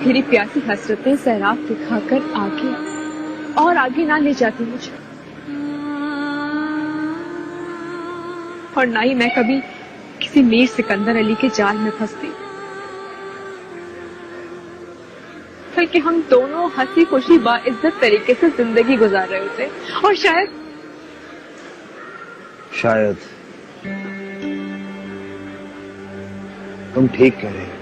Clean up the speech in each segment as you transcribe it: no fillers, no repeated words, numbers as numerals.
मेरी प्यासी हसरतें सैराब दिखाकर आगे और आगे ना ले जाती मुझे, और ना ही मैं कभी किसी मीर सिकंदर अली के जाल में फंसती, बल्कि हम दोनों हंसी खुशी बाइज्जत तरीके से जिंदगी गुजार रहे होते। और शायद तुम ठीक कह रहे हो।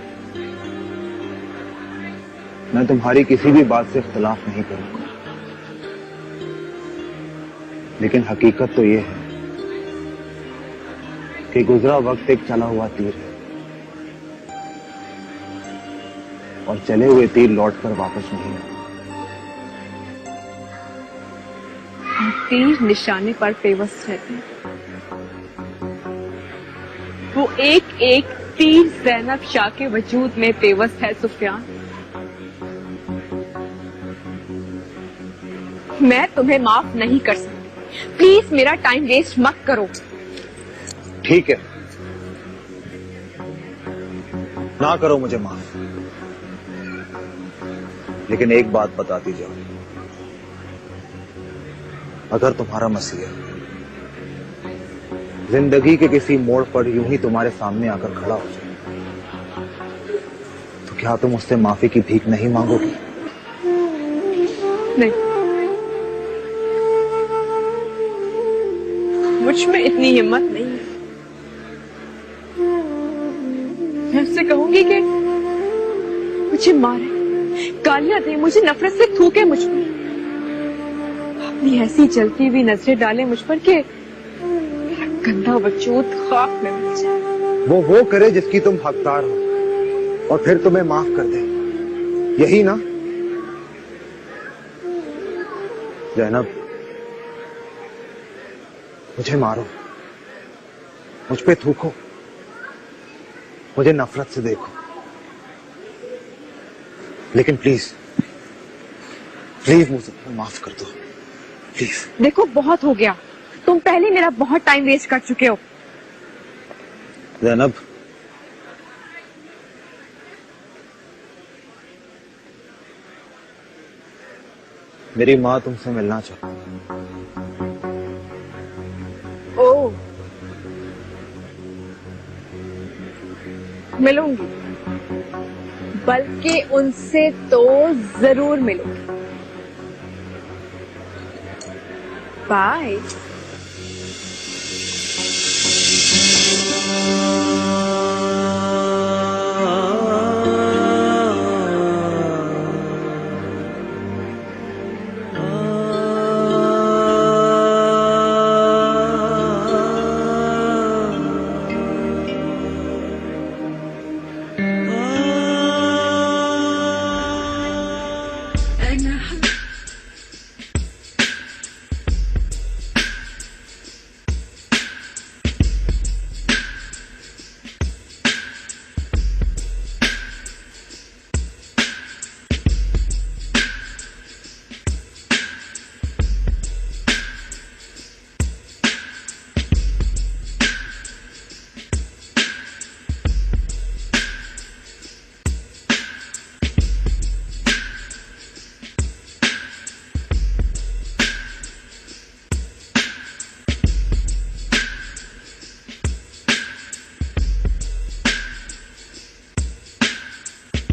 मैं तुम्हारी किसी भी बात से इख्तिलाफ नहीं करूंगा, लेकिन हकीकत तो यह है कि गुजरा वक्त एक चला हुआ तीर है, और चले हुए तीर लौटकर वापस नहीं आते। तीर निशाने पर पेवस्त रहते हैं। वो एक एक तीर ज़ैनब शाह के वजूद में पेवस्त है सुफियान। मैं तुम्हें माफ नहीं कर सकती, प्लीज मेरा टाइम वेस्ट मत करो। ठीक है, ना करो मुझे माफ, लेकिन एक बात बताती जाओ, अगर तुम्हारा मसीहा जिंदगी के किसी मोड़ पर यूं ही तुम्हारे सामने आकर खड़ा हो जाए, तो क्या तुम उससे माफी की भीख नहीं मांगोगी? नहीं, मुझ में इतनी हिम्मत नहीं है। मैं उससे कहूंगी कि मुझे मारे, गालियां दे, मुझे नफरत से थूके मुझ पर, अपनी ऐसी जलती हुई नजरें डाले मुझ पर कि मेरा गंदा वजूद खाक में मिल जाए। वो करे जिसकी तुम हकदार हो, और फिर तुम्हें माफ कर दे, यही ना? ज़ैनब, मुझे मारो, मुझ पे थूको, मुझे नफरत से देखो, लेकिन प्लीज प्लीज मुझे माफ कर दो, प्लीज। देखो बहुत हो गया, तुम पहले मेरा बहुत टाइम वेस्ट कर चुके हो। ज़ैनब, मेरी माँ तुमसे मिलना चाहती है। ओ, मिलूंगी, बल्कि उनसे तो जरूर मिलूंगी। बाय।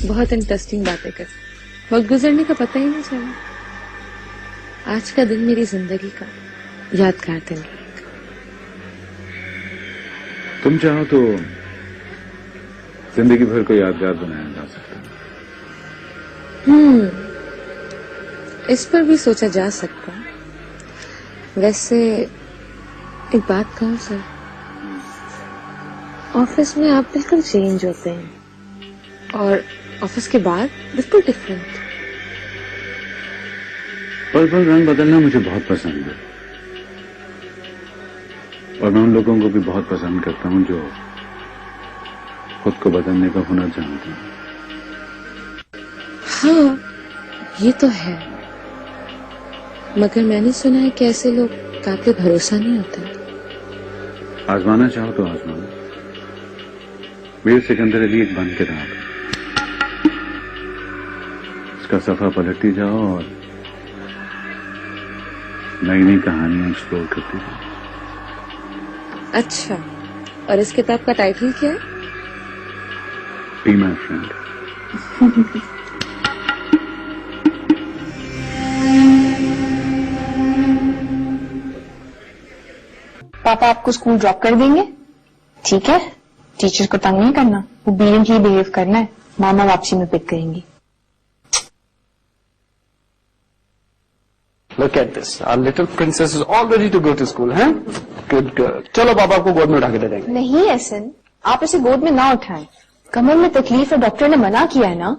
बहुत इंटरेस्टिंग बातें कर, वक्त गुजरने का पता ही नहीं चला। आज का दिन मेरी जिंदगी का यादगार दिन रहेगा। तुम चाहो तो जिंदगी भर को यादगार बनाया जा सकता है। इस पर भी सोचा जा सकता। वैसे एक बात कहूं सर, ऑफिस में आप बिल्कुल चेंज होते हैं, और ऑफिस के बाद बिल्कुल डिफरेंट। पल पल रंग बदलना मुझे बहुत पसंद है, और मैं उन लोगों को भी बहुत पसंद करता हूं जो खुद को बदलने का हुनर जानते हैं। हाँ, ये तो है, मगर मैंने सुना है कि ऐसे लोग काबिल भरोसा नहीं होते। आजमाना चाहो तो आजमाना। मीर सिकंदर अली एक बन के रहा था, उसका सफा पलटती जाओ और नई नई कहानियां एक्सप्लोर करती जाओ। अच्छा, और इस किताब का टाइटल क्या है? Be my friend. पापा आपको स्कूल ड्रॉप कर देंगे, ठीक है? टीचर को तंग नहीं करना, ओबीडिएंट ही बिहेव करना है। मामा वापसी में पिक करेंगी। Look at this. Our little princess is all ready to go to school, हैं? Good girl. चलो पापा आपको गोद में उठा के दे देंगे। नहीं एहसन, आप इसे गोद में ना उठाएं। कमर में तकलीफ है, डॉक्टर ने मना किया है ना।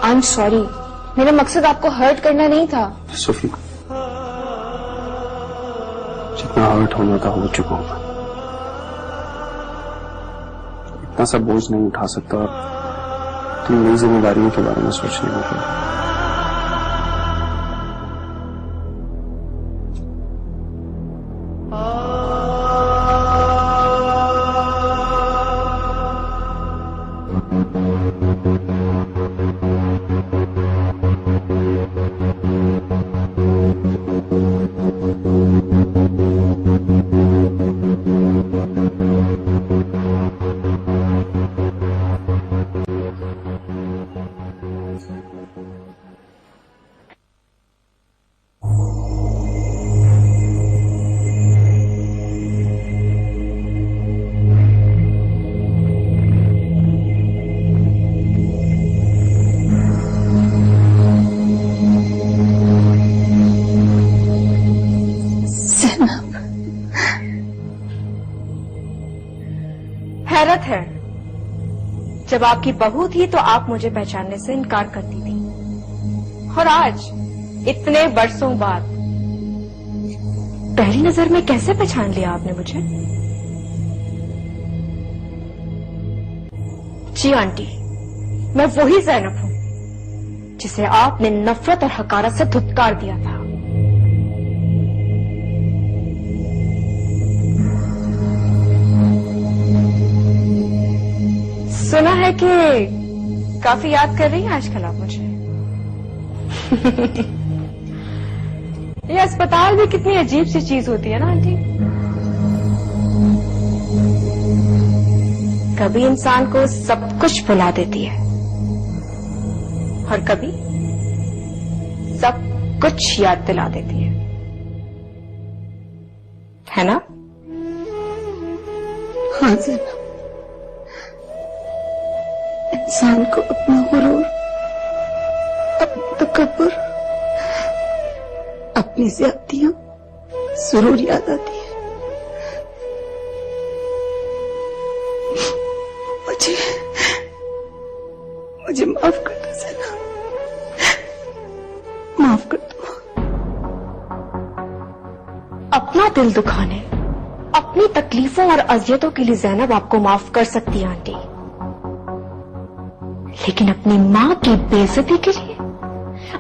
आई एम सॉरी, मेरा मकसद आपको हर्ट करना नहीं था। सोफी, जितना हर्ट होना था हो चुका हूं। इतना सा बोझ नहीं उठा सकता और तुम नई जिम्मेदारियों के बारे में सोचने लगे। हैरत है, जब आपकी बहू थी तो आप मुझे पहचानने से इनकार करती थी, और आज इतने बरसों बाद पहली नजर में कैसे पहचान लिया आपने मुझे? जी आंटी, मैं वही ज़ैनब हूं जिसे आपने नफरत और हकारत से धुतकार दिया था। सुना है कि काफी याद कर रही हैं आजकल आप मुझे। ये अस्पताल भी कितनी अजीब सी चीज होती है ना आंटी। कभी इंसान को सब कुछ भुला देती है और कभी सब कुछ याद दिला देती है ना? हाँ ज़ैनब, इंसान को अपना गुरूर, अपना तकब्बुर, अपनी ज़्यादतियां जरूर याद आती है। मुझे माफ कर दो ज़ैनब, माफ कर दो। अपना दिल दुखाने, अपनी तकलीफों और अजियतों के लिए ज़ैनब आपको माफ कर सकती है आंटी, लेकिन अपनी मां की बेइज्जती के लिए,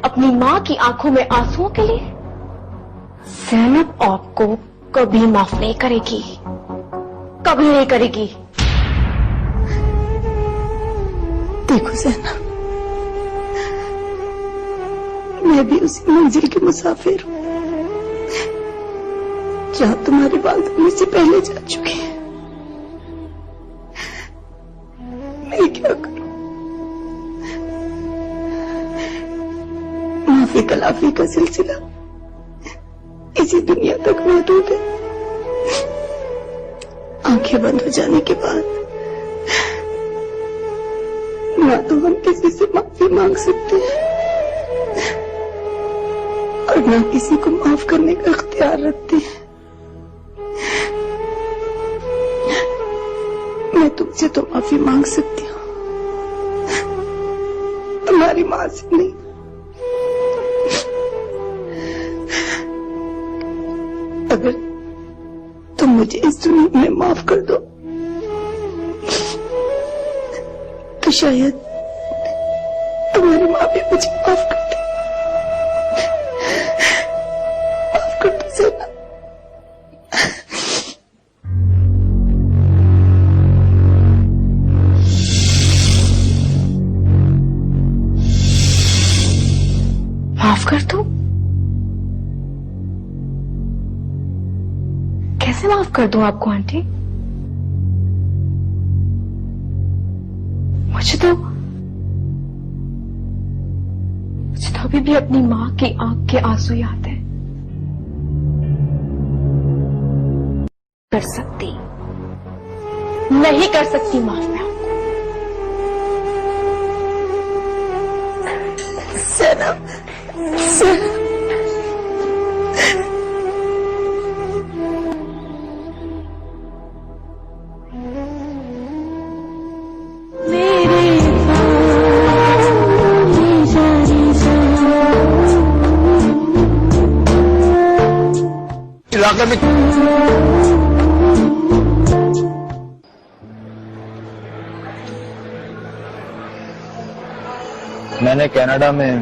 अपनी मां की आंखों में आंसुओं के लिए ज़ैनब आपको कभी माफ नहीं करेगी, कभी नहीं करेगी। देखो ज़ैनब, मैं भी उसी मंजिल की मुसाफिर हूं जहां तुम्हारी वालिदा मुझसे पहले जा चुकी है। मैं क्या करूं? माफी तलाफी का सिलसिला इसी दुनिया तक महदूद है। आंखें बंद हो जाने के बाद ना तो हम किसी से माफी मांग सकते हैं और ना किसी को माफ करने का इख्तियार रखते हैं। मैं तुमसे तो माफी मांग सकती हूँ, तुम्हारी मां से नहीं। अगर तुम मुझे इस दुनिया में माफ कर दो तो शायद तुम्हारी मां भी मुझे माफ कर दे। माफ कर दो ज़ैनब। कैसे माफ कर दूं आपको आंटी? मुझे तो अभी भी अपनी माँ की आंख के आंसू याद है। कर सकती नहीं कर सकती माफ मैं आपको। सनम, सनम, इलाके में मैंने कनाडा में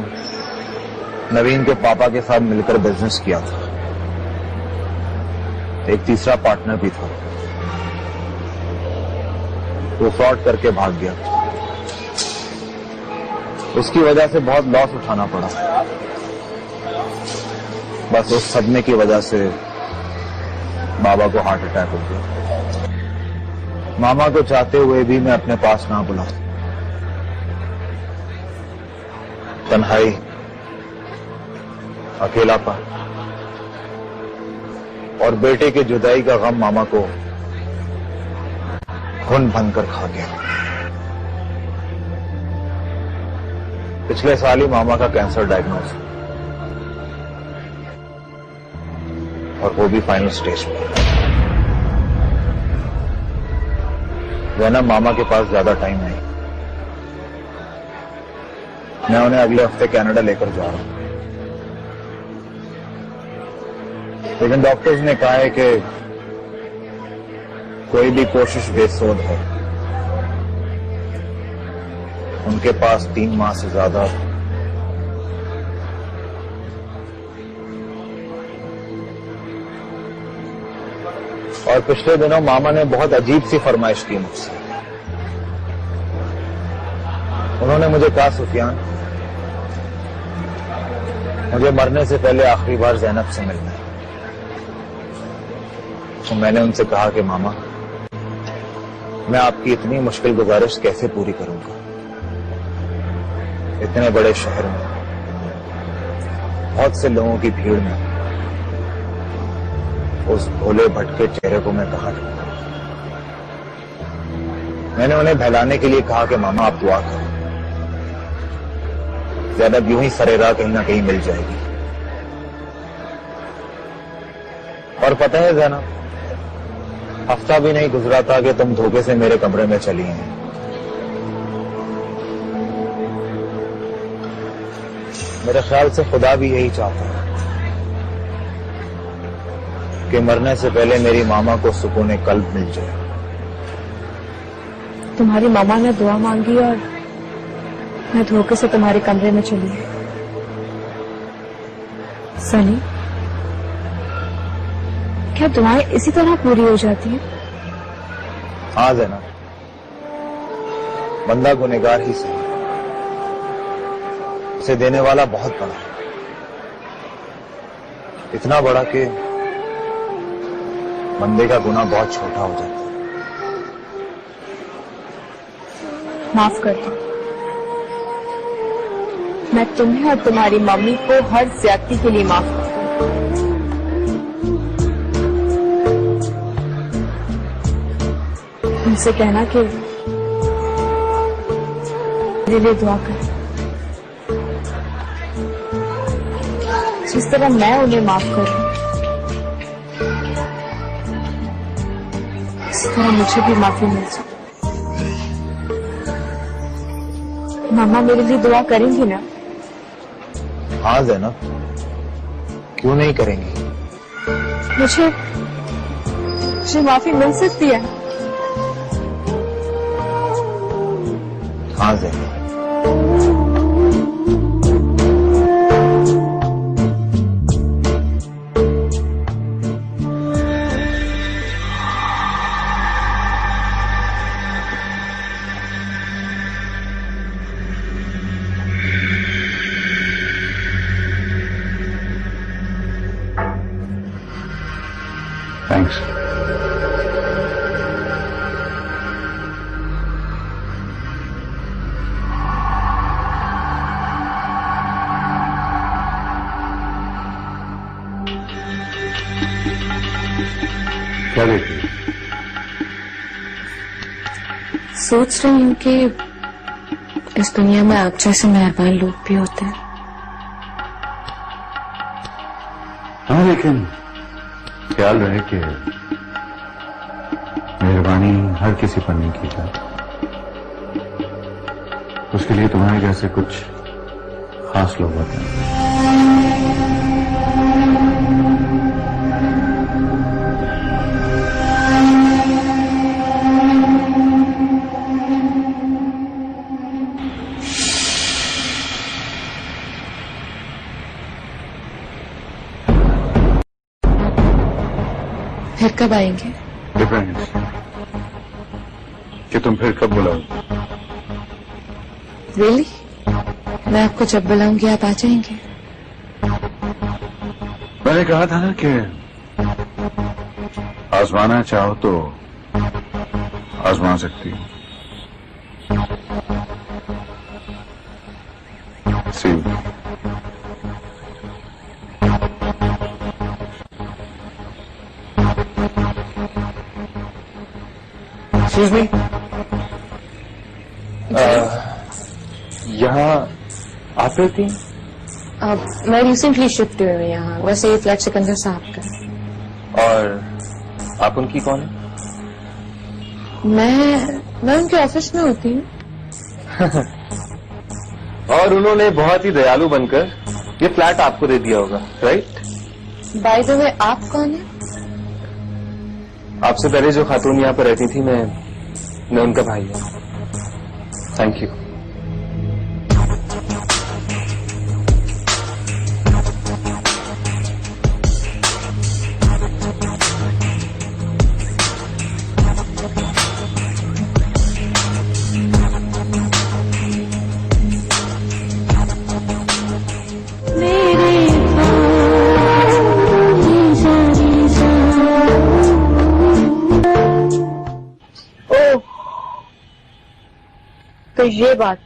नवीन के पापा के साथ मिलकर बिजनेस किया था। एक तीसरा पार्टनर भी था, वो फ्रॉड करके भाग गया। उसकी वजह से बहुत लॉस उठाना पड़ा। बस उस सदमे की वजह से बाबा को हार्ट अटैक हो गया। मामा को चाहते हुए भी मैं अपने पास ना बुला। तन्हाई, अकेलापन और बेटे की जुदाई का गम मामा को घुन भनकर खा गया। पिछले साल ही मामा का कैंसर डायग्नोज, और वो भी फाइनल स्टेज पे। जैनब, मामा के पास ज्यादा टाइम नहीं। मैं उन्हें अगले हफ्ते कनाडा लेकर जा रहा हूं, लेकिन डॉक्टर्स ने कहा है कि कोई भी कोशिश बेसुध है। उनके पास 3 माह से ज्यादा और पिछले दिनों मामा ने बहुत अजीब सी फरमाइश की मुझसे। उन्होंने मुझे कहा, सुफियान, मुझे मरने से पहले आखिरी बार ज़ैनब से मिलना है। तो मैंने उनसे कहा कि मामा, मैं आपकी इतनी मुश्किल गुजारिश कैसे पूरी करूंगा? इतने बड़े शहर में, बहुत से लोगों की भीड़ में, उस भोले भटके चेहरे को मैं कहां ढूंढूं? मैंने उन्हें बहलाने के लिए कहा कि मामा, आप दुआ करो, ज़ैनब यूं ही सरेराह कहीं ना कहीं मिल जाएगी। और पता है ज़ैनब, हफ्ता भी नहीं गुजरा था कि तुम धोखे से मेरे कमरे में चली हैं। मेरे ख्याल से खुदा भी यही चाहता है कि मरने से पहले मेरी मामा को सुकून कल्ब मिल जाए। तुम्हारी मामा ने दुआ मांगी और मैं धोखे से तुम्हारे कमरे में चली। सनी, क्या दुआएं इसी तरह पूरी हो जाती हैं? हाँ ज़ैनब, बंदा गुनहगार ही सही, उसे देने वाला बहुत बड़ा है। इतना बड़ा कि बंदे का गुनाह बहुत छोटा हो जाता है। माफ कर दो, मैं तुम्हें और तुम्हारी मम्मी को हर ज्यादती के लिए माफ करता हूँ। उनसे कहना कि मेरे लिए दुआ कर। जिस तरह मैं उन्हें माफ करूं, इस तरह मुझे भी माफी मिल जाए। मामा मेरे लिए दुआ करेंगी ना? हाँ ज़ैनब, क्यों नहीं करेंगी? मुझे माफी मिल सकती है? हाँ ज़ैनब। थैंक्स। क्या देख रही हो? सोच रही हूँ कि इस दुनिया में आप जैसे मेहरबान लोग भी होते हैं। हाँ, लेकिन ख्याल रहे कि मेहरबानी हर किसी पर नहीं की जाती। उसके लिए तुम्हारे जैसे कुछ खास लोग होते हैं। फिर कब आएंगे? डिपेंड्स कि तुम फिर कब बुलाओ। रियली? मैं आपको जब बुलाऊंगी आप आ जाएंगे? मैंने कहा था ना कि आजमाना चाहो तो आजमा सकती हो। See you. एक्सक्यूज मी, यहाँ आप रहती हैं? अब मैं रिसेंटली शिफ्ट हुई हूँ यहाँ। वैसे ये फ्लैट सिकंदर साहब का है। और आप उनकी कौन है? मैं उनके ऑफिस में होती हूँ। और उन्होंने बहुत ही दयालु बनकर ये फ्लैट आपको दे दिया होगा, राइट? बाय द वे आप कौन है? आपसे पहले जो खातून यहाँ पर रहती थी, मैं उनका भाई हूँ। Thank you. तो ये बात।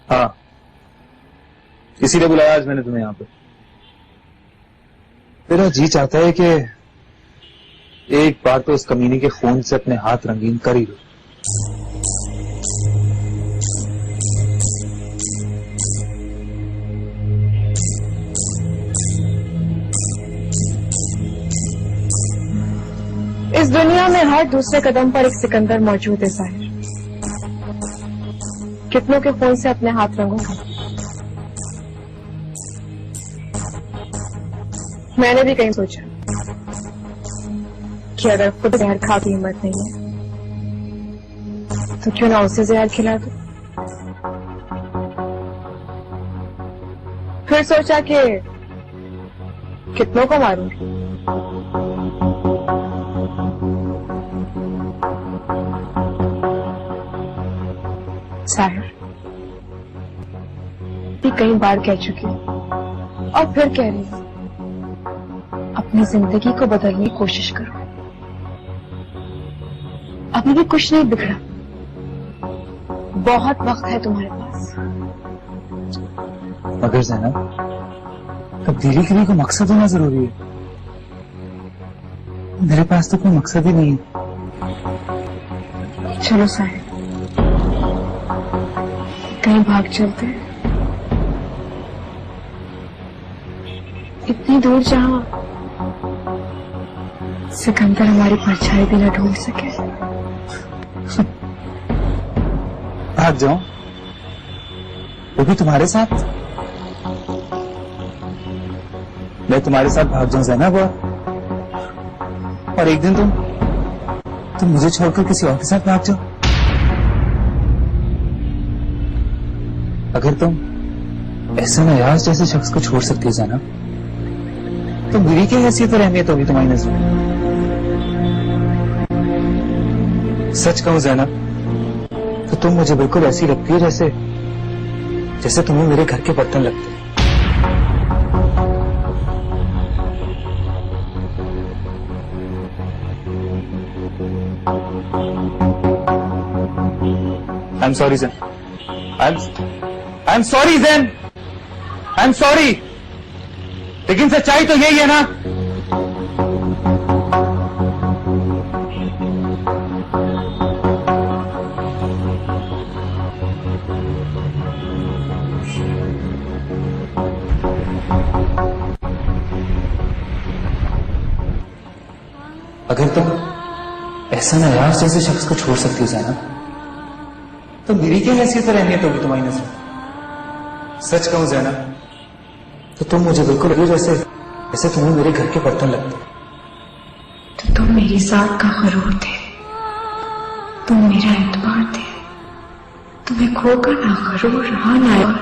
हाँ, इसीलिए बुलाया आज मैंने तुम्हें यहाँ पे। मेरा जी चाहता है कि एक बार तो उस कमीने के खून से अपने हाथ रंगीन कर ही लो। इस दुनिया में हर दूसरे कदम पर एक सिकंदर मौजूद है साहिर। कितनों के खून से अपने हाथ रंगोगे? मैंने भी कहीं सोचा कि अगर खुद जहर खा की हिम्मत नहीं है तो क्यों ना उसे जहर खिला दो। फिर सोचा कि कितनों को मारूंगी। साहिर, भी कई बार कह चुकी हूं और फिर कह रही हूं, अपनी जिंदगी को बदलने की कोशिश करो। अभी भी कुछ नहीं बिगड़ा, बहुत वक्त है तुम्हारे पास। मगर ज़ैनब, तब्दीली के लिए कोई मकसद होना जरूरी है। मेरे पास तो कोई मकसद ही नहीं है। चलो साहिर, कहीं भाग चलते हैं, इतनी दूर जहां सिकंदर हमारी परछाई भी न ढूंढ सके। भाग जाऊं, वो भी तुम्हारे साथ? मैं तुम्हारे साथ भाग जाऊं ज़ैनब, और एक दिन तुम मुझे छोड़कर किसी और के साथ भाग जाओ। अगर तुम ऐसा नयाज जैसे शख्स को छोड़ सकती हो ज़ैनब, तो मेरी क्या हैसियत और अहमियत होगी तुम्हारी नजर में? सच कहूं ज़ैनब, तो तुम मुझे बिल्कुल ऐसी लगती है जैसे तुम्हें मेरे घर के बर्तन लगते हैं। I am sorry Jain, I am sorry Jain, I am sorry. लेकिन सच्चाई तो यही है ना। अगर तुम ऐसा नयाज जैसे शख्स को छोड़ सकती हो जैनब, तो मेरी क्या हैसियत और अहमियत होगी तुम्हारी नजर में? सच कहूं जैनब, तो तुम मुझे बिल्कुल लगे जैसे तुम्हें मेरे घर के बर्तन लगते। तो तुम मेरी जात का गरूर थे, तुम मेरा एतबार थे, तुम्हें खोकर ना गरूर रहा ना यार।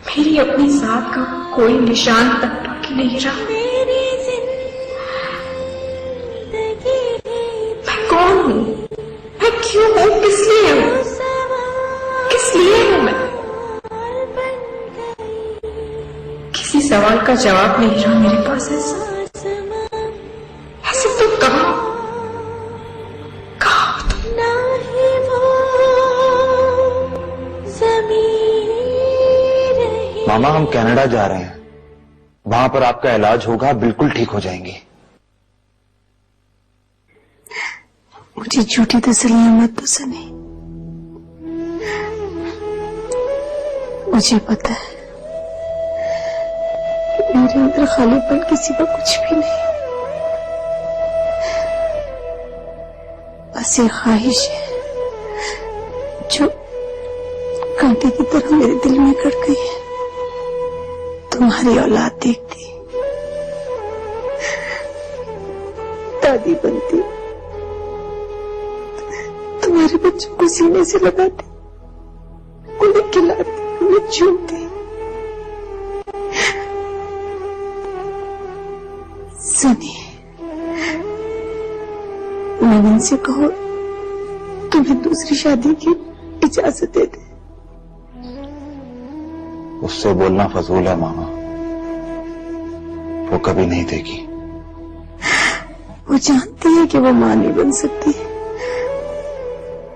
मेरी अपनी जात का कोई निशान तक बाकी नहीं रहा। मैं कौन हूं, मैं क्यों हूं, किस लिए हूं, किस लिए हूं मैं? किसी सवाल का जवाब नहीं रहा मेरे पास। ऐसे तो कहा मामा हम कनाडा जा रहे हैं, वहां पर आपका इलाज होगा, बिल्कुल ठीक हो जाएंगी। मुझे झूठी तसल्लियां मत दो सनी। मुझे पता है कि मेरे अंदर खालीपन के सिवा कुछ भी नहीं, बस ये ख्वाहिश है जो कांटे की तरह मेरे दिल में गड़ गई है। तुम्हारी औलाद देखती, दादी बनती, तुम्हारे बच्चों को सीने से लगाती, उन्हें खिलाती, उन्हें चूमती। सनी, नवीन से कहो तुम्हें दूसरी शादी की इजाजत दे दे। उससे बोलना फजूल है मामा, वो कभी नहीं देगी। वो जानती है कि वो मां नहीं बन सकती,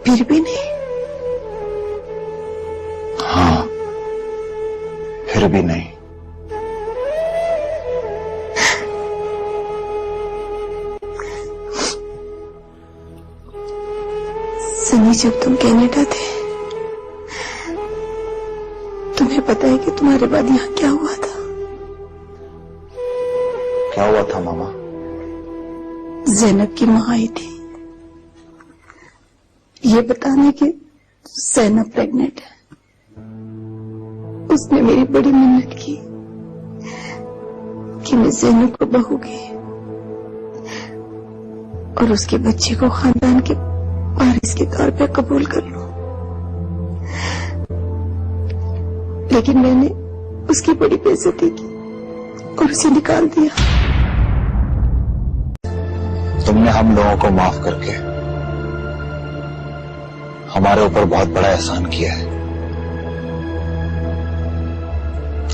फिर भी नहीं। हाँ, फिर भी नहीं। सनी, जब तुम कनाडा थे, तुम्हें पता है कि तुम्हारे बाद यहां क्या हुआ था? क्या हुआ था मामा? ज़ैनब की मां आई थी ये बताने कि ज़ैनब प्रेग्नेंट है। उसने मेरी बड़ी मिन्नत की कि मैं ज़ैनब को बहूंगी और उसके बच्चे को खानदान के वारिस के तौर पे कबूल कर लूं। लेकिन मैंने उसकी बड़ी बेइज्जती की और उसे निकाल दिया। तुमने हम लोगों को माफ करके हमारे ऊपर बहुत बड़ा एहसान किया है।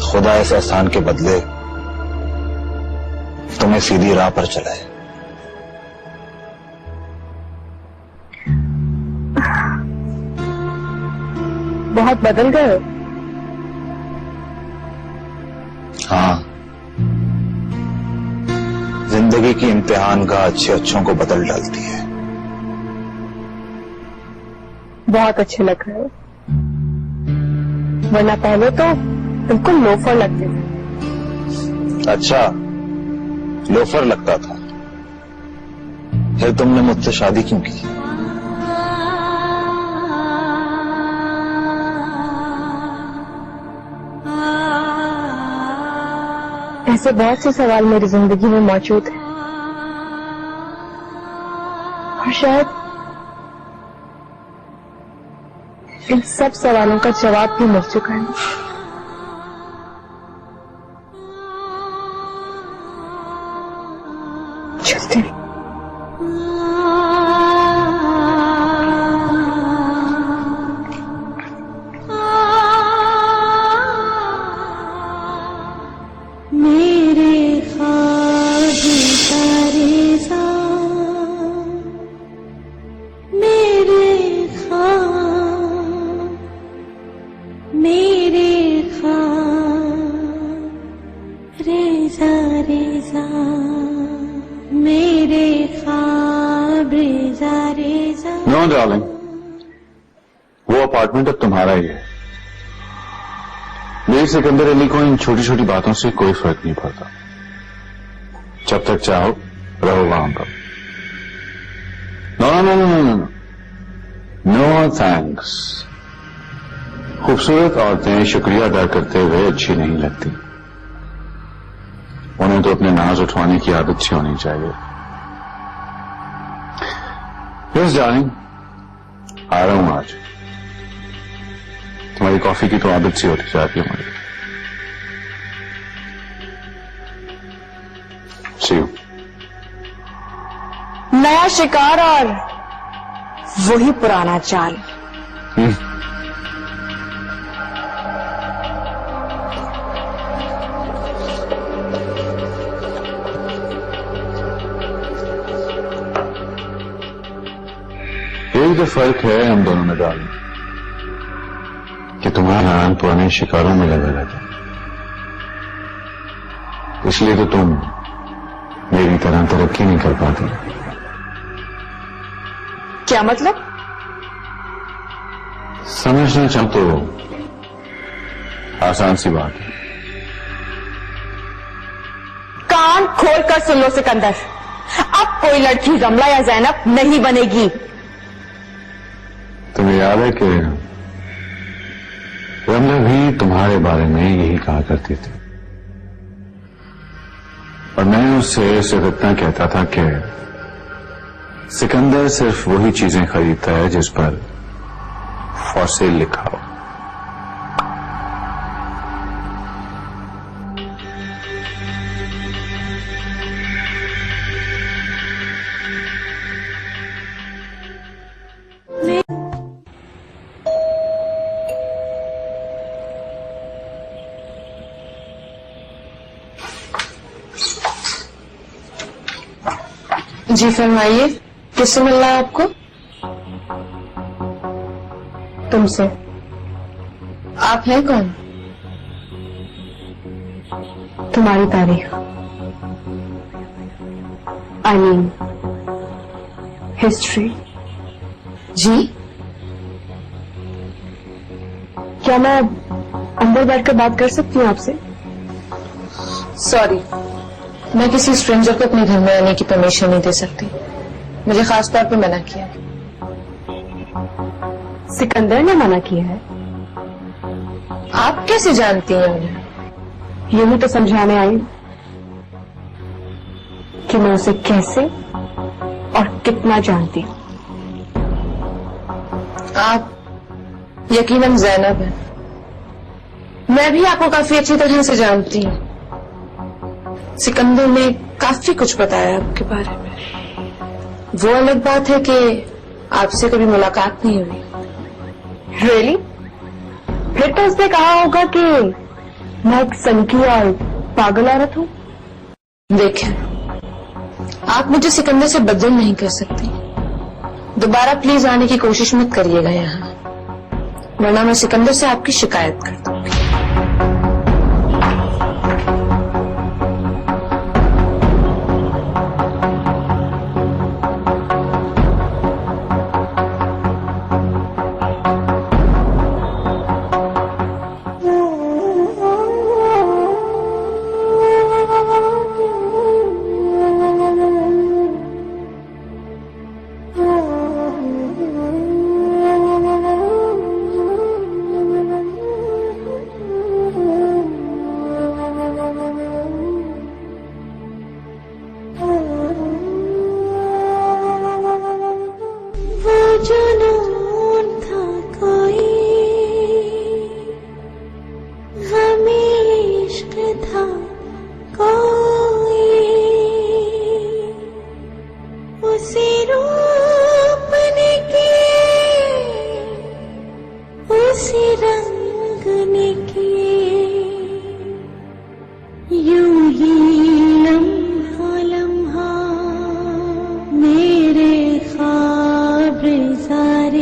खुदा इस एहसान के बदले तुम्हें सीधी राह पर चलाए। बहुत बदल गए हो। हाँ, जिंदगी की इम्तिहान का अच्छे अच्छों को बदल डालती है। बहुत अच्छे लग रहे हो, वरना पहले तो बिल्कुल लोफर लगते थे। अच्छा, लोफर लगता था, फिर तुमने मुझसे शादी क्यों की? ऐसे बहुत से सवाल मेरी जिंदगी में मौजूद हैं और शायद इन सब सवालों का जवाब भी मिल चुका है। चलते हैं। मेरे ख्वाब सारे नो डार्लिंग, वो अपार्टमेंट अब तुम्हारा ही है। मेरी सिकंदर अली को इन छोटी छोटी बातों से कोई फर्क नहीं पड़ता। जब तक चाहो रहो वहां पर। No no no no no no thanks. खूबसूरत औरतें शुक्रिया अदा करते हुए अच्छी नहीं लगती। उन्हें तो अपने नाज उठवाने की आदत सी होनी चाहिए। यस डार्लिंग, आ रहा हूं आज। तुम्हारी कॉफी की तो आदत सी होती जाती है मुझे। See you. नया शिकार और वही पुराना चाल। यही तो फर्क है हम दोनों में डार्लिंग, कि तुम्हारा ध्यान पुराने शिकारों में लगा रहता है। इसलिए तो तुम मेरी तरह तरक्की नहीं कर पाती। क्या मतलब? समझना चाहो तो आसान सी बात है। कान खोल कर सुन लो सिकंदर, अब कोई लड़की रमला या जैनब नहीं बनेगी। तुम्हें याद है कि रमला भी तुम्हारे बारे में यही कहा करती थी, और मैं उससे सिर्फ इतना कहता था कि सिकंदर सिर्फ वही चीजें खरीदता है जिस पर फॉर सेल लिखा हो। जी फरमाइए, किससे मिलना है आपको? तुमसे। आप हैं कौन? तुम्हारी तारीख, आई मीन हिस्ट्री। जी? क्या मैं अंदर बैठकर बात कर सकती हूँ आपसे? सॉरी, मैं किसी स्ट्रेंजर को अपने घर में आने की परमिशन नहीं दे सकती। मुझे खास तौर पे मना किया। सिकंदर ने मना किया है? आप कैसे जानती हैं उन्हें? यूं ही तो समझाने आई कि मैं उसे कैसे और कितना जानती हूँ। आप यकीनन जैनब हैं। मैं भी आपको काफी अच्छी तरह से जानती हूँ। सिकंदर ने काफी कुछ बताया आपके बारे में। वो अलग बात है कि आपसे कभी मुलाकात नहीं हुई। रियली? फिर तो उसने कहा होगा कि मैं एक सनकी और पागल औरत हूँ। देखें, आप मुझे सिकंदर से बदल नहीं कर सकती। दोबारा प्लीज आने की कोशिश मत करिएगा यहाँ, वरना मैं सिकंदर से आपकी शिकायत कर दूंगी। मेरे ख्वाब सारे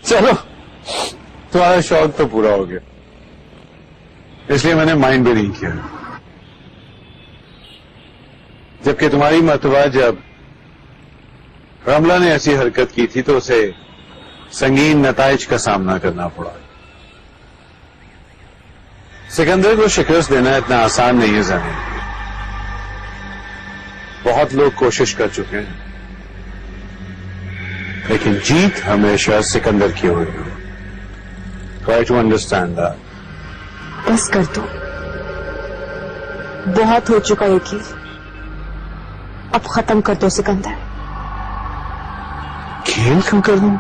चलो, तुम्हारा शौक तो पूरा हो गया, इसलिए मैंने माइंड भी नहीं किया। जबकि तुम्हारी मतवा जब रमला ने ऐसी हरकत की थी तो उसे संगीन नताइज का सामना करना पड़ा। सिकंदर को शिकस्त देना इतना आसान नहीं है ज़मीन। बहुत लोग कोशिश कर चुके हैं, लेकिन जीत हमेशा सिकंदर की हुई है। Try to understand that. बस कर दो, बहुत हो चुका ये खेल, अब खत्म कर दो सिकंदर। खेल क्यों कर दूं?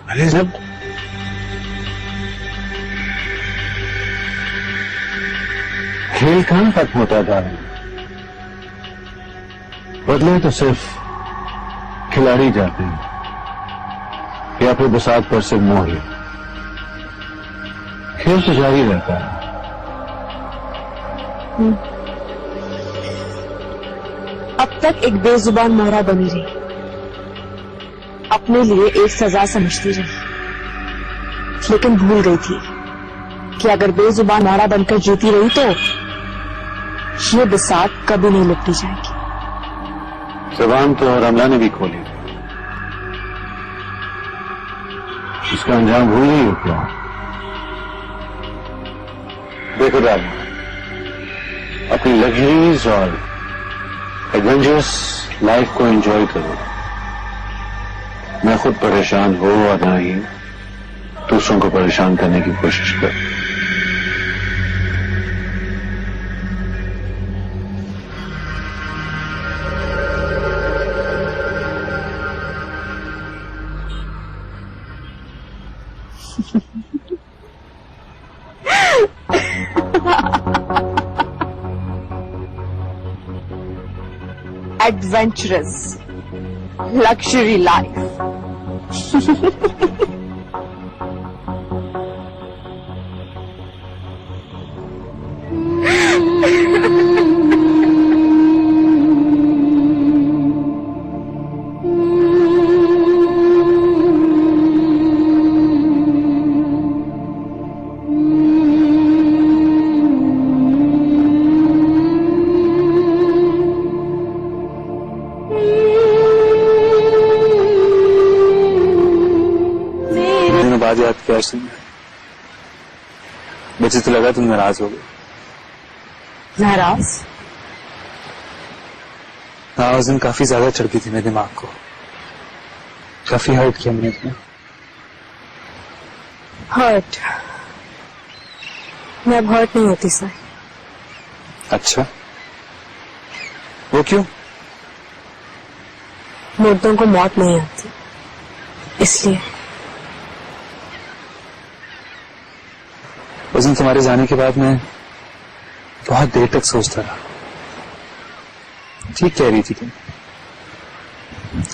अरे जब खेल कहां खत्म होता था, बदले तो सिर्फ खिलाड़ी जाते हैं या फिर बसात पर से मोहर। खेल तो जारी रहता है। अब तक एक बेजुबान मोहरा बनी रही, अपने लिए एक सजा समझती रही, लेकिन भूल गई थी कि अगर बेजुबान मोहरा बनकर जीती रही तो ये बिसात कभी नहीं लिपटी जाएगी। जबान तो रमला ने भी खोली, इसका अंजाम भूल गई हो क्या? देखो दादा, अपनी लग्जरीज और एडवेंचरस लाइफ को एंजॉय करो। मैं खुद परेशान हो और ना ही दूसरों को परेशान करने की कोशिश कर। Adventurous luxury life. बाद याद किया उसने, मुझे तो लगा तुम नाराज हो गए। नाराज? हाँ, उस दिन काफी ज्यादा चढ़ती थी मेरे दिमाग को, काफी हर्ट किया मैंने तुम्हें। हर्ट? मैं अब हर्ट नहीं होती सर। अच्छा, वो क्यों? मुर्दों को मौत नहीं आती, इसलिए। उस दिन तुम्हारे जाने के बाद मैं बहुत देर तक सोचता रहा। ठीक कह रही थी तुम,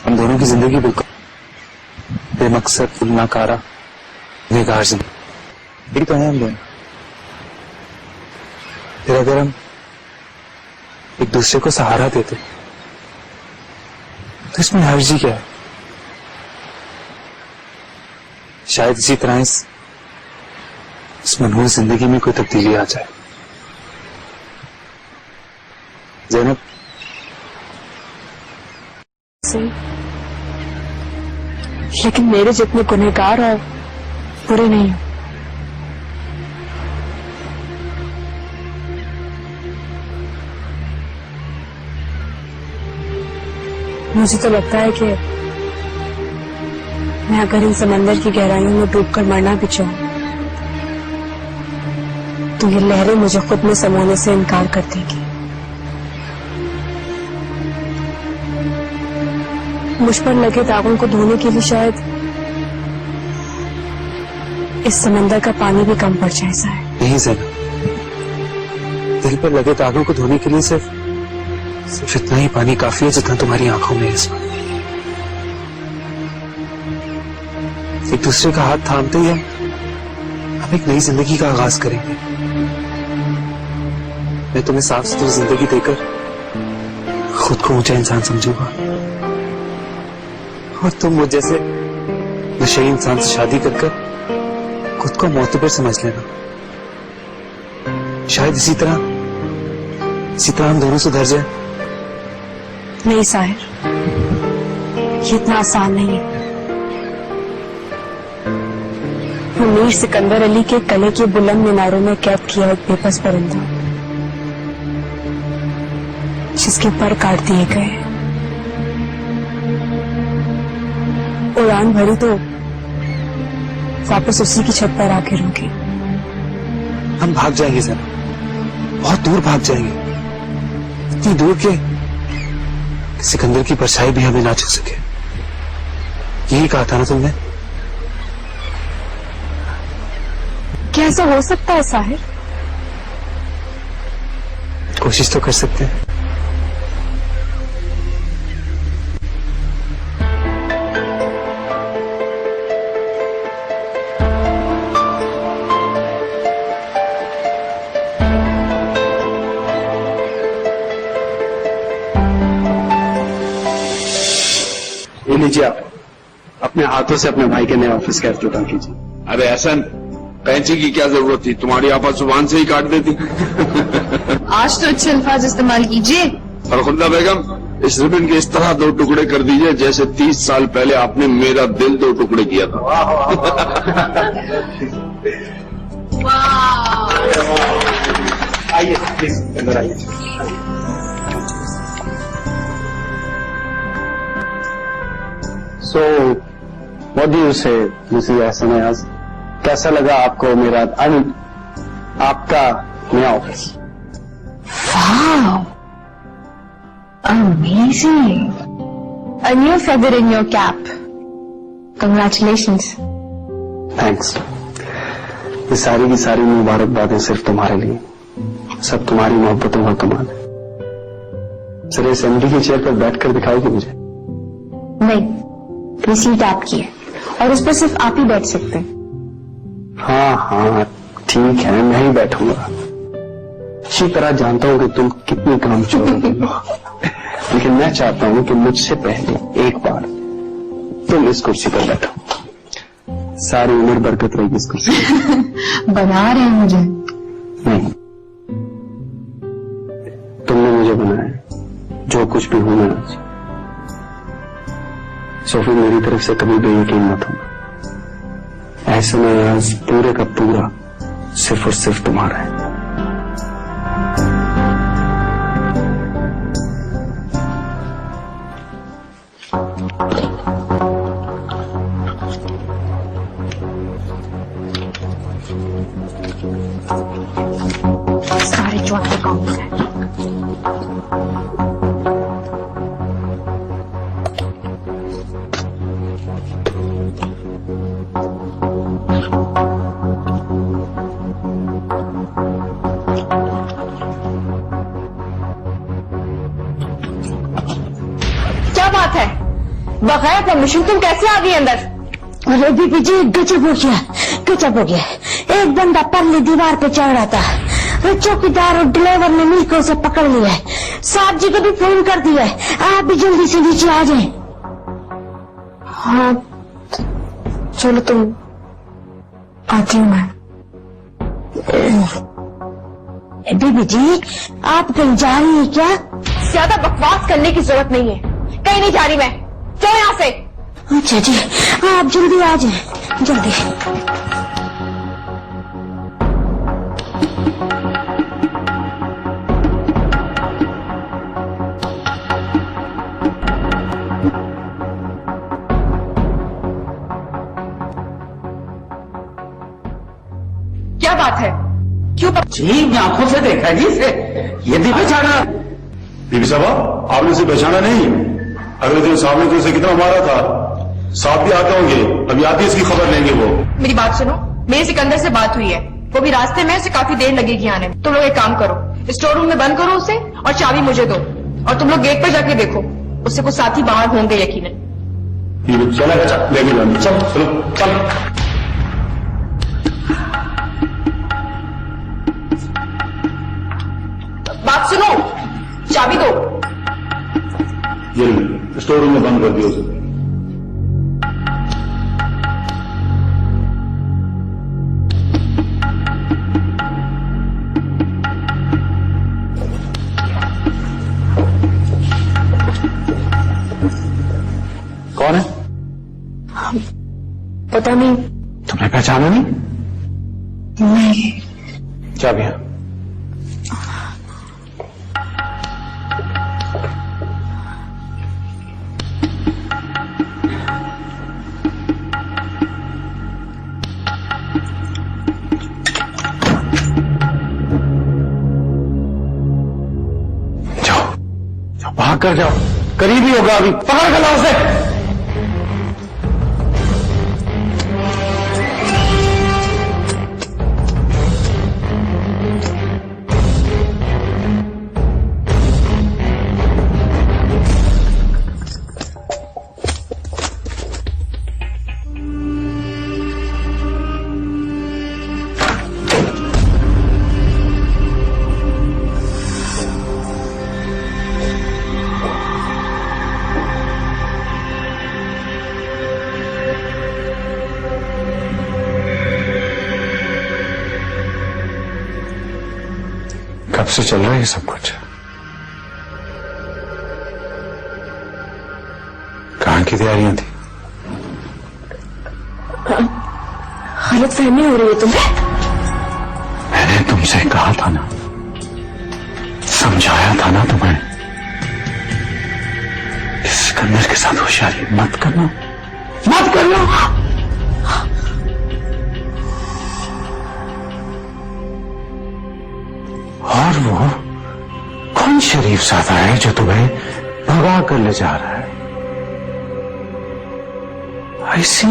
हम दोनों की जिंदगी बिल्कुल बेमकसद, नाकारा, बेकार जिंदगी तो है हम दोनों। फिर अगर हम एक दूसरे को सहारा देते तो इसमें हर्जी क्या है? शायद इसी तरह इस मनहूस जिंदगी में कोई तब्दीली आ जाए। ज़ैनब, सही, लेकिन मेरे जितने गुनहगार और बुरे नहीं हो। मुझे तो लगता है कि मैं अगर इन समंदर की गहराइयों में डूबकर मरना भी चाहूं तो ये लहरें मुझे खुद में समाने से इनकार कर देगी। मुझ पर लगे दागों को धोने के लिए शायद इस समंदर का पानी भी कम पड़ जाए। ऐसा है नहीं ज़ैनब, दिल पर लगे दागों को धोने के लिए सिर्फ इतना ही पानी काफी है जितना तुम्हारी आंखों में है इस वक्त। एक दूसरे का हाथ थामते ही हम एक नई जिंदगी का आगाज करेंगे। मैं तुम्हें साफ सुथरी जिंदगी देकर खुद को ऊंचा इंसान समझूंगा और तुम मुझ जैसे नशे इंसान से शादी कर कर खुद को मोतबर समझ लेना। शायद इसी तरह हम दोनों सुधर जाए। नहीं साहिर, ये इतना आसान नहीं है। मैं मीर सिकंदर अली के कले के बुलंद मीनारों में कैद किया एक बेबस परिंदा, जिसके पर काट दिए गए। उड़ान भरी तो वापस उसी की छत पर आके रुकी। हम भाग जाएंगे सर, बहुत दूर भाग जाएंगे, इतनी दूर के सिकंदर की परछाई भी हमें ना छू सके। यही कहा था ना तुमने? क्या ऐसा हो सकता है साहिर? कोशिश तो कर सकते हैं। ये लीजिए, आप अपने हाथों से अपने भाई के नए ऑफिस का इफ्तिताह कीजिए। अरे एहसन, कैंची की क्या जरूरत थी? तुम्हारी आपा जुबान से ही काट देती। आज तो अच्छे अल्फाज इस्तेमाल कीजिए। फरखुंदा बेगम, इस रिबन के इस तरह 2 टुकड़े कर दीजिए जैसे 30 साल पहले आपने मेरा दिल 2 टुकड़े किया था। आइए प्लीज अंदर आइए। So, what do you say, Mrs. Ahsan Ayaz? कैसा लगा आपको मेरा आपका नया office? Wow! Amazing! A new feather in your cap. Congratulations. Thanks. ये सारी की सारी मुबारकबादें सिर्फ तुम्हारे लिए, सब तुम्हारी मोहब्बतों का कमाल है। सर, इस एमडी की चेयर पर बैठकर दिखाओगे मुझे? नहीं, ये सीट आपकी है और उस पर सिर्फ आप ही बैठ सकते हैं। हाँ ठीक है, मैं ही बैठूंगा। अच्छी तरह जानता हूँ कि तुम कितनी कामचोर हो, लेकिन मैं चाहता हूँ कि मुझसे पहले एक बार तुम इस कुर्सी पर बैठो। सारी उम्र बरकत रहेगी इस कुर्सी पर। बना रहे हैं मुझे? नहीं, तुमने मुझे बनाया, जो कुछ भी हूं मैं आज। सोफी, मेरी तरफ से कभी बेयकीन मत होना। ऐसे में आज पूरे का पूरा सिर्फ और सिर्फ तुम्हारा है। सारे चौथे काम है। क्या बात है? बगैर परमिशन तुम कैसे आ गई अंदर? अरे बीबी जी, गजब हो गया, गजब हो गया। एक बंदा परली दीवार पे चढ़ रहा था, चौकीदार और ड्राइवर ने मिलकर उसे पकड़ लिया है। साहब जी को भी फोन कर दिया है, आप भी जल्दी से नीचे आ जाएं। हाँ, चलो तुम। आती हूँ मैं। बीबी जी, आप कहीं जा रही है क्या? ज्यादा बकवास करने की जरूरत नहीं है, कहीं नहीं जा रही मैं। चलो यहाँ से। अच्छा जी, आप जल्दी आ जाएं, जल्दी। क्या बात है? क्यों जी, मैं आंखों से देखा जी इसे, ये भी पहचाना। बीबी साहब, आपने उसे पहचाना नहीं? अगले दिन साहब ने तो उसे कितना मारा था। साहब भी आते होंगे, अभी आते इसकी खबर लेंगे वो। मेरी बात सुनो, मेरे सिकंदर से बात हुई है, वो भी रास्ते में, उसे काफी देर लगेगी आने में। तुम लोग एक काम करो, स्टोर रूम में बंद करो उसे और चाबी मुझे दो, और तुम लोग गेट पर जाके देखो, उससे कुछ साथी बाहर होंगे यकीनन। चलो लेके जाओ, चलो चलो। बात सुनो, चाबी दो। ये स्टोर रूम में बंद कर दिया उसे। कौन है? पता नहीं। तुमने पहचाना नहीं? नहीं। चाबियां। जाओ जाओ, भाग कर जाओ, करीब ही होगा अभी। पकड़ कर लाओ उसे। कब से चल रहा है ये सब कुछ? कहां की तैयारियां थी? गलत फहमी हो रही है तुम्हें। मैंने तुमसे कहा था ना, समझाया था ना तुम्हें, कि सिकंदर के साथ होशियारी मत करना, मत करना। और वो कौन शरीफ सादा है जो तुम्हें भगा कर ले जा रहा है? ऐसी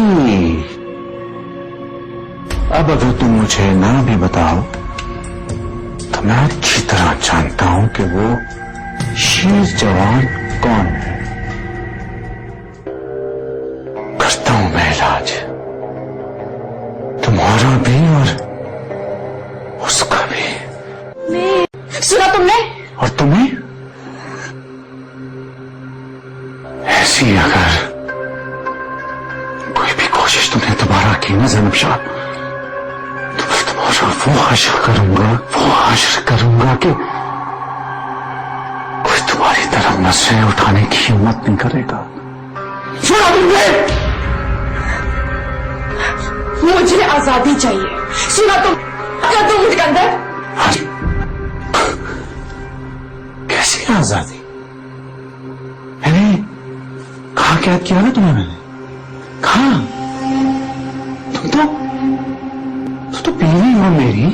अब अगर तुम मुझे ना भी बताओ तो मैं अच्छी तरह जानता हूं कि वो शेर जवान कौन है। करता हूं मैं इलाज, तुम्हारा भी और उसका भी। सुना तुमने? और तुम्हें ऐसी अगर कोई भी कोशिश तुमने दोबारा की ना ज़ैनब शाह, तो मैं तुम्हारा वो हश्र करूंगा कि कोई तुम्हारी तरफ नजरें उठाने की हिम्मत नहीं करेगा। सुना तुमने? मुझे आजादी चाहिए। सुना तुम? क्या तुम मुझे अंदर? कैसी आजादी? मैंने कहाँ कैद किया ना तुम्हें? मैंने कहा तुम तो बीवी हो मेरी,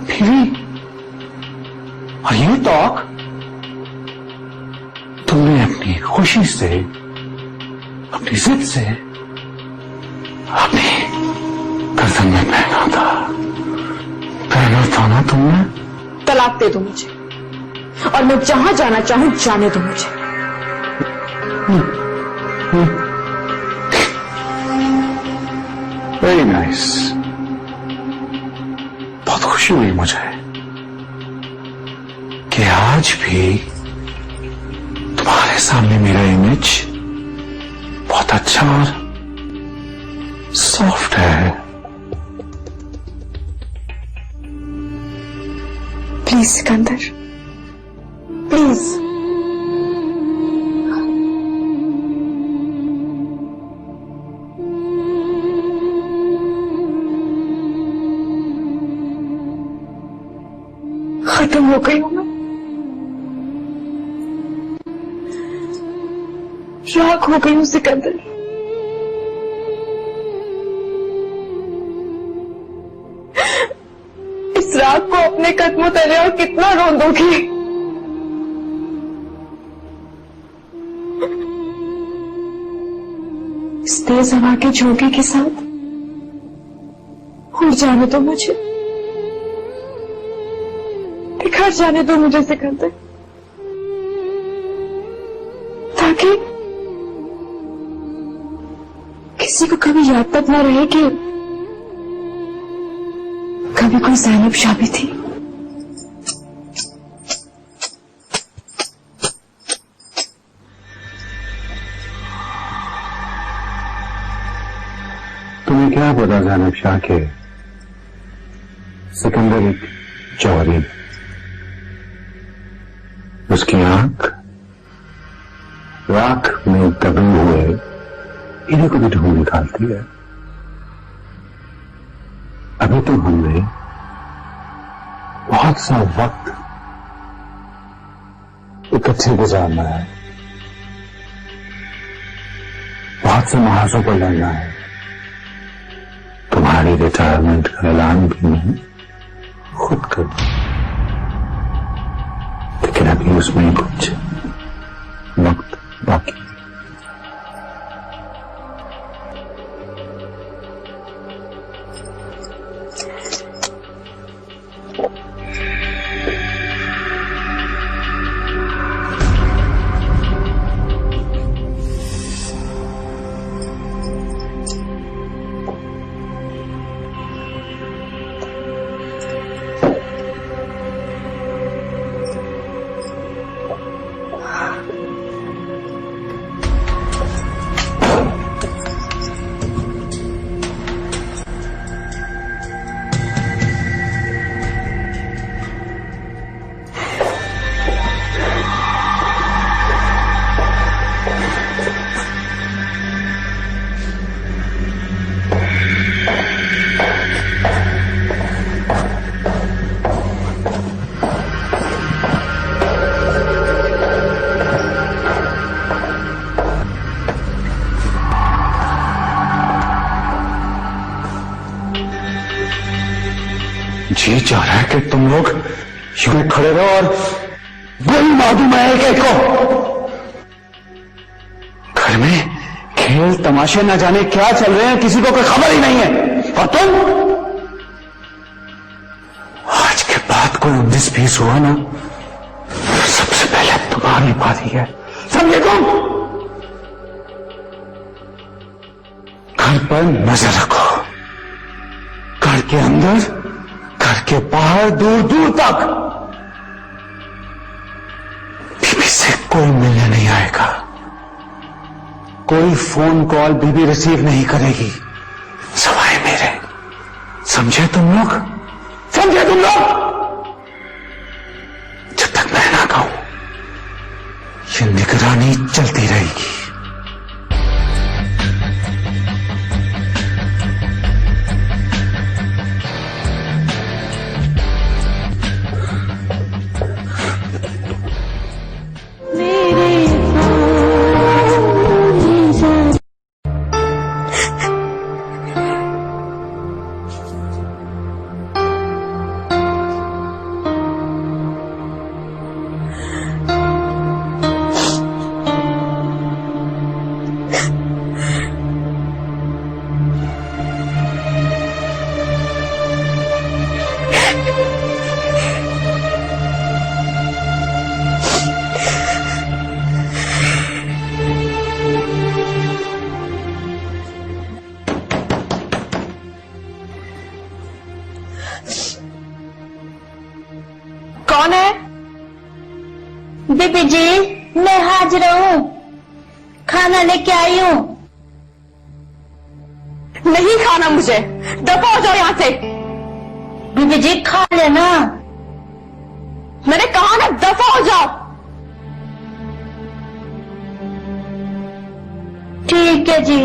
बीवी। और ये तौक तुमने अपनी खुशी से, अपनी जिद से, अपनी गर्दन में पहना था ना तुमने। तलाक दे दो मुझे और मैं जहां जाना चाहूं जाने दो मुझे। Very nice. बहुत खुशी हुई मुझे कि आज भी तुम्हारे सामने मेरा इमेज बहुत अच्छा और सॉफ्ट है। Please Sikandar, please. खत्म हो गई हूं मैं, राख हो गई हूं सिकंदर। इस राख को अपने कदमों तले और कितना रोंदोगी। इस तेज हवा के झोंके के साथ उड़ जाने दो मुझे, बिखर जाने दो मुझे सिकंदर, ताकि किसी को कभी याद तक ना रहे कि कभी कोई ज़ैनब शाह भी थी। पता जैनब शाह के सिकंदर एक जौहरी, उसकी आंख राख में दबे हुए इन्हीं को भी ढूंढ निकालती है। अभी तो हमने बहुत सा वक्त इकट्ठे गुजारना है, बहुत से महाजों पर लड़ना है। तुम्हारी रिटायरमेंट का ऐलान भी मैं खुद करूं, लेकिन अभी उसमें कुछ वक्त बाकी है। जी चाह रहा है कि तुम लोग यूं ही खड़े रहो और गोली मार दूं मैं एक एक को। घर में खेल तमाशे न जाने क्या चल रहे हैं, किसी को कोई खबर ही नहीं है। और तुम आज के बाद कोई 19-20 हुआ ना, सबसे पहले तुम्हारी बारी है, समझे तुम? घर पर नजर रखो, घर के अंदर, घर के बाहर, दूर दूर तक। बीबी से कोई मिलने नहीं आएगा, कोई फोन कॉल बीबी रिसीव नहीं करेगी सवाए मेरे। समझे तुम लोग? समझे तुम लोग? जब तक मैं ना कहूं ये निगरानी चलती रहेगी। कौन है? बीबी जी, मैं हाजिर हूँ, खाना लेके आई हूँ। नहीं खाना मुझे, दफा हो जाओ यहाँ से। बीबी जी खा लेना। मैंने कहा ना दफा हो जाओ। ठीक है जी।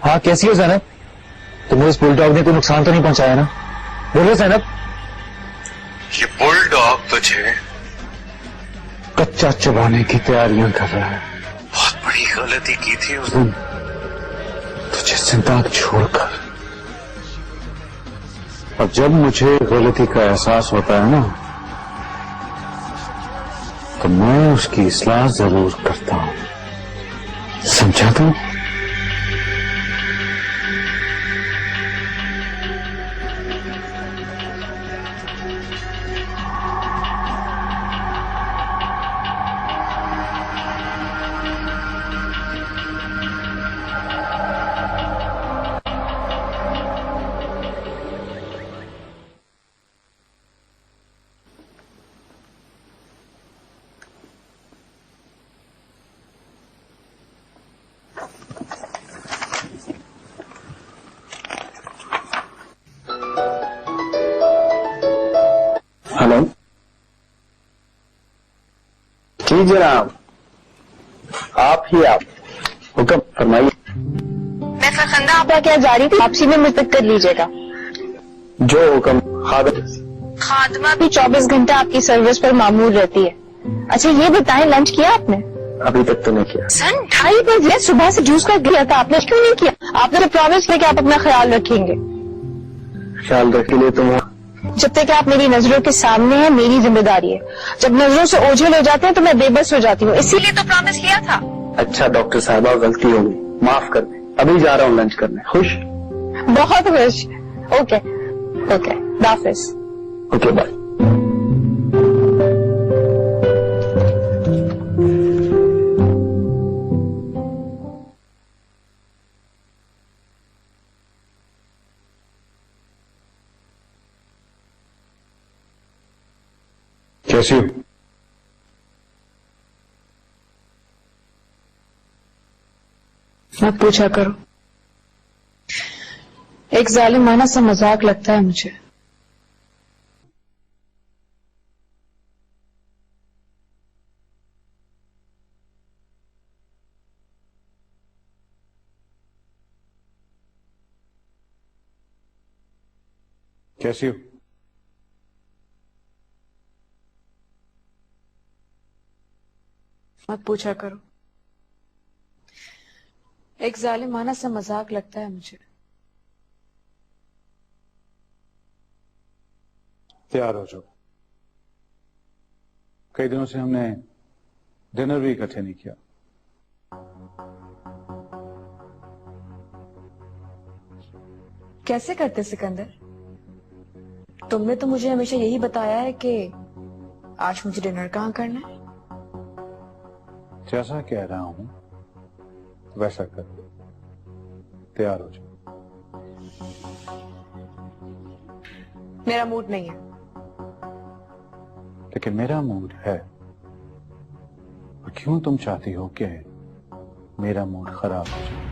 हाँ कैसी हो जैनब? तुम्हें उस बुलडॉग ने कोई नुकसान तो नहीं पहुंचाया ना? बोलो जैनब। ये बुलडॉग तुझे कच्चा चबाने की तैयारियां कर रहा है। बहुत बड़ी गलती की थी उस दिन तुझे जिंदा छोड़कर। और जब मुझे गलती का एहसास होता है ना, तो मैं उसकी इस्लाह जरूर करता हूं। समझा तुम? हेलो जी जनाब, आप ही आप हुक्म फरमाइए। मैं फरखंदा आपका क्या जा रही थी, वापसी में मुझ तक कर लीजिएगा। जो हुक्म खादम। खादमा भी 24 घंटे आपकी सर्विस पर मामूर रहती है। अच्छा ये बताएं, लंच किया आपने? अभी तक तो नहीं किया। सन 2:30 बजे सुबह से जूस का किया था, आपने क्यों नहीं किया? आपने तो प्रॉमिस किया कि आप अपना ख्याल रखेंगे। ख्याल रख लिए तुम। जब तक आप मेरी नजरों के सामने हैं, मेरी जिम्मेदारी है। जब नजरों से ओझल हो जाते हैं तो मैं बेबस हो जाती हूँ, इसीलिए तो प्रॉमिस किया था। अच्छा डॉक्टर साहबा, गलती हो गई, माफ कर दें। अभी जा रहा हूँ लंच करने। खुश? बहुत खुश। ओके ओके, हाफिज। Okay bye. कैसी हो? मत पूछा करो, एक जालिमाना सा मजाक लगता है मुझे। कैसी हो? मत पूछा करो, एक जालिमाना सा मजाक लगता है मुझे। तैयार हो जाओ। कई दिनों से हमने डिनर भी इकट्ठे नहीं किया। कैसे करते सिकंदर? तुमने तो मुझे हमेशा यही बताया है कि आज मुझे डिनर कहाँ करना है। जैसा कह रहा हूं वैसा कर। तैयार हो जाओ। मेरा मूड नहीं है। लेकिन मेरा मूड है। और क्यों तुम चाहती हो कि मेरा मूड खराब हो जाए?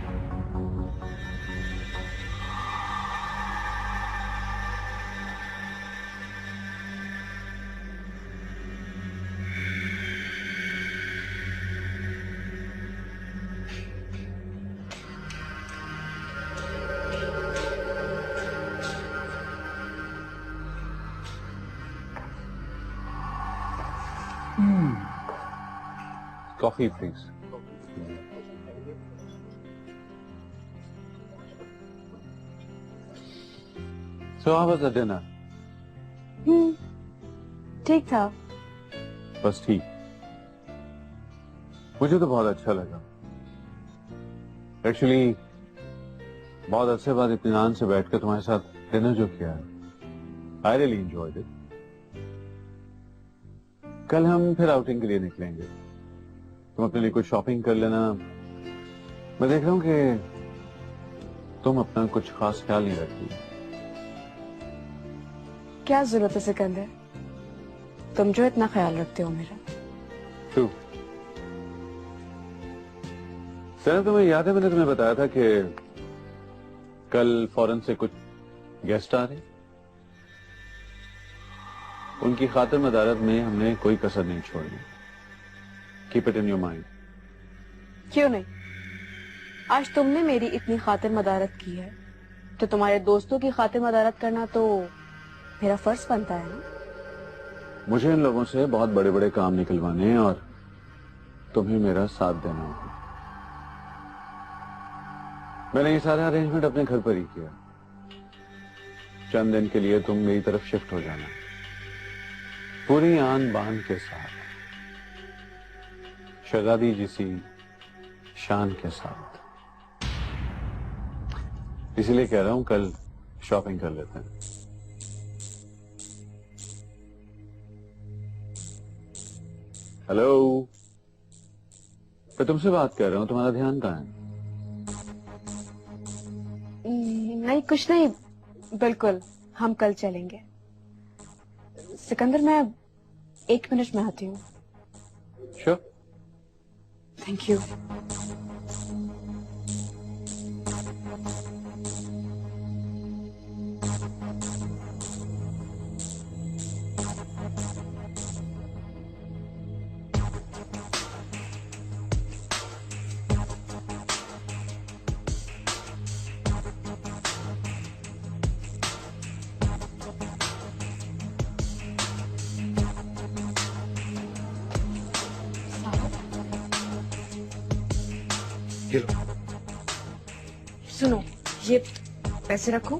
Coffee, please. So how was the dinner? ठीक था। बस ठीक। मुझे तो बहुत अच्छा लगा। एक्चुअली बहुत अच्छे बाद इत्मीनान से बैठकर तुम्हारे साथ डिनर जो किया है, आई रियली एंजॉयड इट। कल हम फिर आउटिंग के लिए निकलेंगे। तुम अपने लिए कुछ शॉपिंग कर लेना। मैं देख रहा हूं कि तुम अपना कुछ खास ख्याल नहीं रखती। क्या जरूरत है सिकंदर, तुम जो इतना ख्याल रखते हो मेरा। तू सर, तुम्हें याद है मैंने तुम्हें बताया था कि कल फॉरेन से कुछ गेस्ट आ रहे, उनकी खातिर मदारत में हमने कोई कसर नहीं छोड़नी। Keep it in your mind. क्यों नहीं? आज तुमने मेरी इतनी खातिर मदारत की है तो तुम्हारे दोस्तों की खातिर मदारत करना तो मेरा फर्ज बनता है ना। मुझे इन लोगों से बहुत बड़े बड़े काम निकलवाने हैं और तुम्हें मेरा साथ देना होगा। मैंने ये सारा अरेंजमेंट अपने घर पर ही किया। चंद दिन के लिए तुम मेरी तरफ शिफ्ट हो जाना, पूरी आन बान के साथ, शहजादी जिसी शान के साथ। इसीलिए कह रहा हूं कल शॉपिंग कर लेते हैं। हेलो, मैं तुमसे बात कर रहा हूं, तुम्हारा ध्यान कहां है? नहीं कुछ नहीं, बिल्कुल हम कल चलेंगे। सिकंदर मैं 1 मिनट में आती हूँ। श्योर। Thank you. ये लो। सुनो, ये पैसे रखो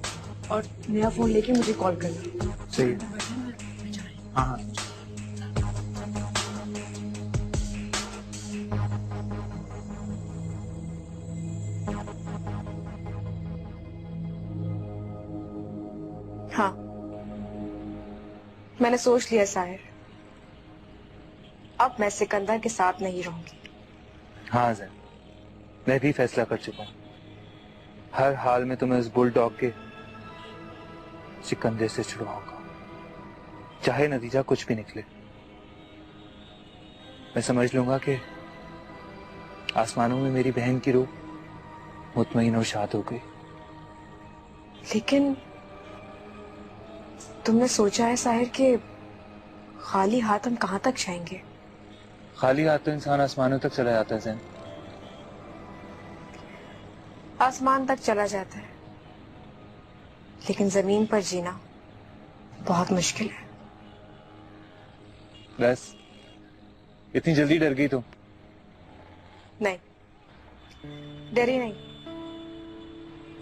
और नया फोन लेके मुझे कॉल करना। सही है। हाँ हाँ, मैंने सोच लिया साहिर, अब मैं सिकंदर के साथ नहीं रहूंगी। हाँ जैन, मैं भी फैसला कर चुका हूं। हर हाल में तुम्हें उस बुलडॉग के सिकंदर से छुड़वाऊंगा, चाहे नतीजा कुछ भी निकले। मैं समझ लूंगा कि आसमानों में मेरी बहन की रूह मुतमईन और शाद हो गई। लेकिन तुमने सोचा है साहिर कि खाली हाथ हम कहां तक जाएंगे? खाली हाथ तो इंसान आसमानों तक चला जाता है जैन। आसमान तक चला जाता है, लेकिन जमीन पर जीना बहुत मुश्किल है। बस इतनी जल्दी डर गई तुम? नहीं, डरी नहीं,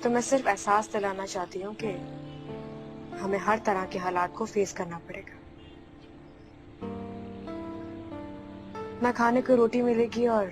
तो मैं सिर्फ एहसास दिलाना चाहती हूँ कि हमें हर तरह के हालात को फेस करना पड़ेगा। ना खाने को रोटी मिलेगी और